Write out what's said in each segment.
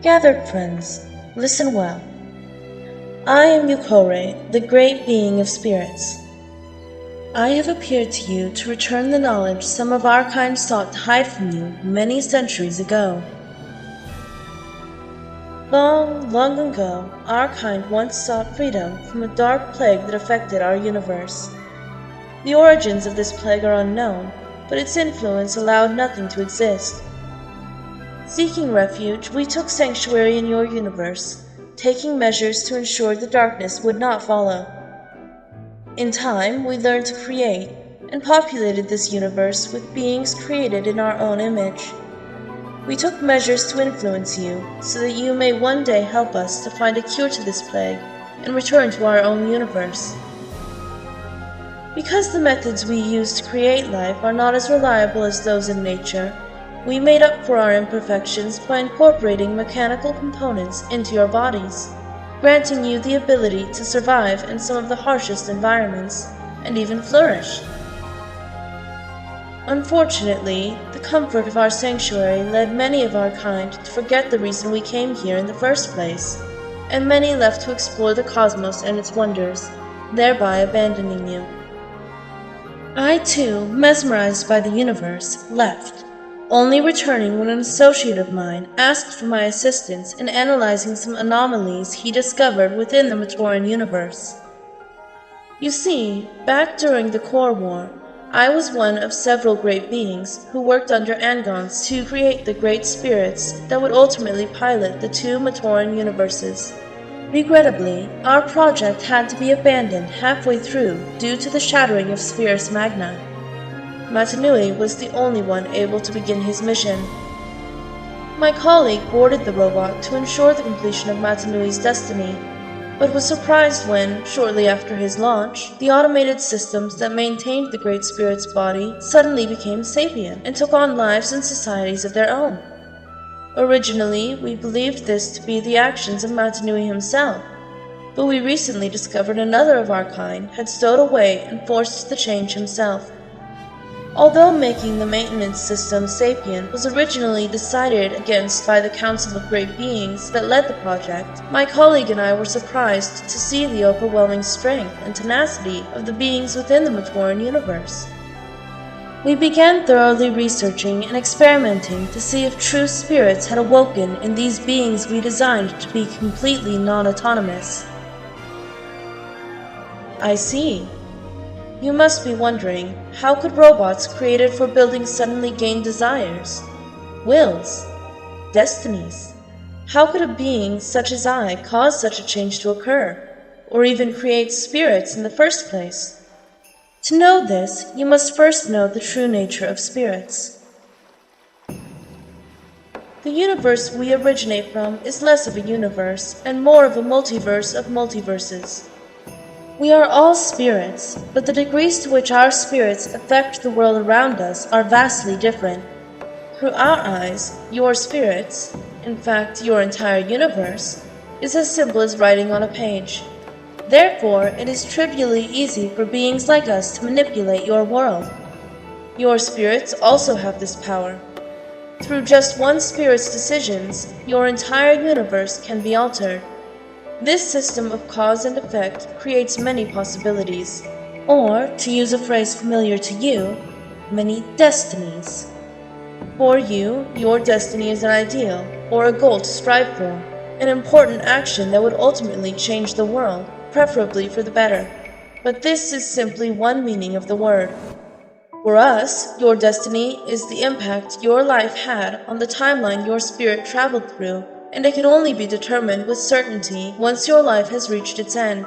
Gathered friends, listen well. I am Yukore, the great being of spirits. I have appeared to you to return the knowledge some of our kind sought to hide from you many centuries ago. Long, long ago, our kind once sought freedom from a dark plague that affected our universe. The origins of this plague are unknown, but its influence allowed nothing to exist. Seeking refuge, we took sanctuary in your universe, taking measures to ensure the darkness would not follow. In time, we learned to create and populated this universe with beings created in our own image. We took measures to influence you so that you may one day help us to find a cure to this plague and return to our own universe. Because the methods we use to create life are not as reliable as those in nature, we made up for our imperfections by incorporating mechanical components into your bodies, granting you the ability to survive in some of the harshest environments and even flourish. Unfortunately, the comfort of our sanctuary led many of our kind to forget the reason we came here in the first place, and many left to explore the cosmos and its wonders, thereby abandoning you. I too, mesmerized by the universe, left, only returning when an associate of mine asked for my assistance in analyzing some anomalies he discovered within the Matoran universe. You see, back during the Core War, I was one of several great beings who worked under Angons to create the great spirits that would ultimately pilot the two Matoran universes. Regrettably, our project had to be abandoned halfway through due to the shattering of Spherus Magna. Matanui was the only one able to begin his mission. My colleague boarded the robot to ensure the completion of Matanui's destiny, but was surprised when, shortly after his launch, the automated systems that maintained the Great Spirit's body suddenly became sapient and took on lives and societies of their own. Originally, we believed this to be the actions of Matanui himself, but we recently discovered another of our kind had stowed away and forced the change himself. Although making the maintenance system sapient was originally decided against by the Council of Great Beings that led the project, my colleague and I were surprised to see the overwhelming strength and tenacity of the beings within the Matoran universe. We began thoroughly researching and experimenting to see if true spirits had awoken in these beings we designed to be completely non-autonomous. I see. You must be wondering, how could robots created for building suddenly gain desires, wills, destinies? How could a being such as I cause such a change to occur, or even create spirits in the first place? To know this, you must first know the true nature of spirits. The universe we originate from is less of a universe and more of a multiverse of multiverses. We are all spirits, but the degrees to which our spirits affect the world around us are vastly different. Through our eyes, your spirits, in fact your entire universe, is as simple as writing on a page. Therefore, it is trivially easy for beings like us to manipulate your world. Your spirits also have this power. Through just one spirit's decisions, your entire universe can be altered. This system of cause and effect creates many possibilities, or, to use a phrase familiar to you, many destinies. For you, your destiny is an ideal, or a goal to strive for, an important action that would ultimately change the world, preferably for the better. But this is simply one meaning of the word. For us, your destiny is the impact your life had on the timeline your spirit traveled through, and it can only be determined with certainty once your life has reached its end.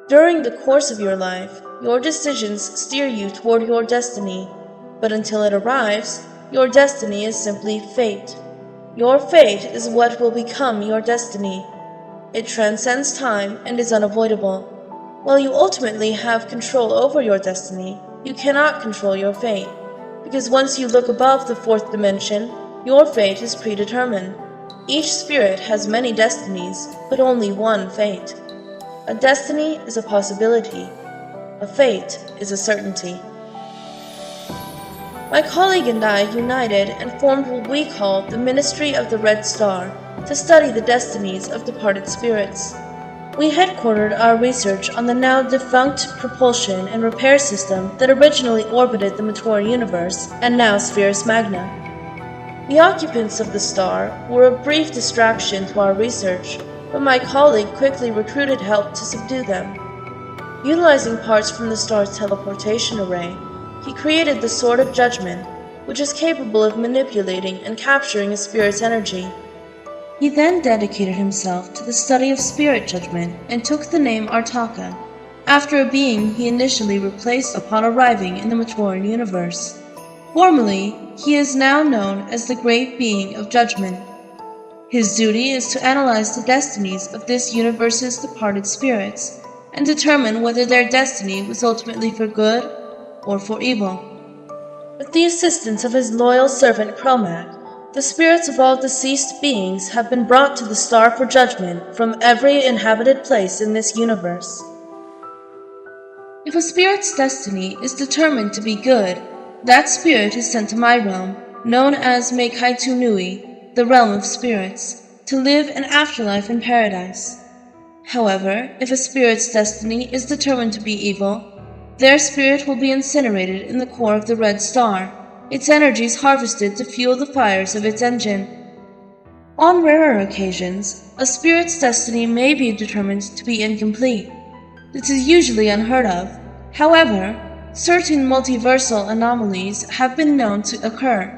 During the course of your life, your decisions steer you toward your destiny, but until it arrives, your destiny is simply fate. Your fate is what will become your destiny. It transcends time and is unavoidable. While you ultimately have control over your destiny, you cannot control your fate, because once you look above the fourth dimension, your fate is predetermined. Each spirit has many destinies, but only one fate. A destiny is a possibility. A fate is a certainty. My colleague and I united and formed what we call the Ministry of the Red Star to study the destinies of departed spirits. We headquartered our research on the now defunct propulsion and repair system that originally orbited the Retour universe and now Spheris Magna. The occupants of the star were a brief distraction to our research, but my colleague quickly recruited help to subdue them. Utilizing parts from the star's teleportation array, he created the Sword of Judgment, which is capable of manipulating and capturing a spirit's energy. He then dedicated himself to the study of spirit judgment and took the name Artaka, after a being he initially replaced upon arriving in the Matoran universe. Formally, he is now known as the Great Being of Judgment. His duty is to analyze the destinies of this universe's departed spirits and determine whether their destiny was ultimately for good or for evil. With the assistance of his loyal servant Chromac, the spirits of all deceased beings have been brought to the star for judgment from every inhabited place in this universe. If a spirit's destiny is determined to be good, that spirit is sent to my realm, known as Meikaitu Nui, the realm of spirits, to live an afterlife in paradise. However, if a spirit's destiny is determined to be evil, their spirit will be incinerated in the core of the Red Star, its energies harvested to fuel the fires of its engine. On rarer occasions, a spirit's destiny may be determined to be incomplete. This is usually unheard of. However, certain multiversal anomalies have been known to occur.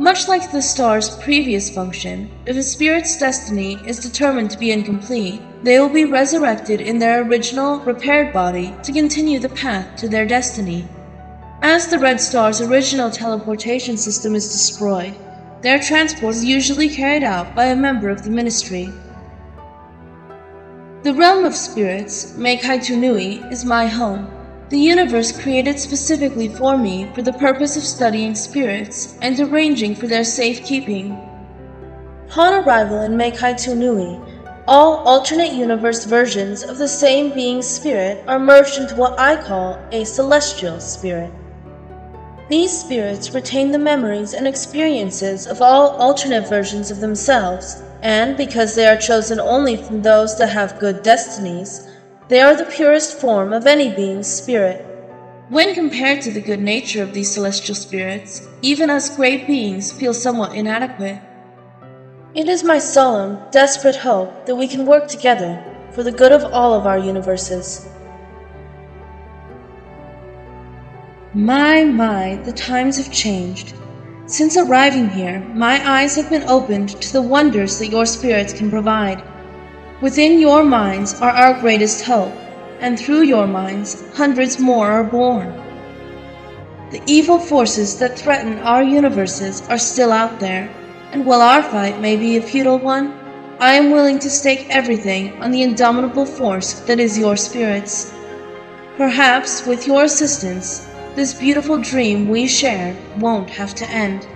Much like the star's previous function, if a spirit's destiny is determined to be incomplete, they will be resurrected in their original, repaired body to continue the path to their destiny. As the Red Star's original teleportation system is destroyed, their transport is usually carried out by a member of the Ministry. The realm of spirits, Meikaitu Nui, is my home, the universe created specifically for me for the purpose of studying spirits and arranging for their safekeeping. Upon arrival in Meikaitu Nui, all alternate universe versions of the same being's spirit are merged into what I call a celestial spirit. These spirits retain the memories and experiences of all alternate versions of themselves, and because they are chosen only from those that have good destinies, they are the purest form of any being's spirit. When compared to the good nature of these celestial spirits, even us great beings feel somewhat inadequate. It is my solemn, desperate hope that we can work together for the good of all of our universes. My, the times have changed. Since arriving here, my eyes have been opened to the wonders that your spirits can provide. Within your minds are our greatest hope, and through your minds, hundreds more are born. The evil forces that threaten our universes are still out there, and while our fight may be a futile one, I am willing to stake everything on the indomitable force that is your spirits. Perhaps, with your assistance, this beautiful dream we share won't have to end.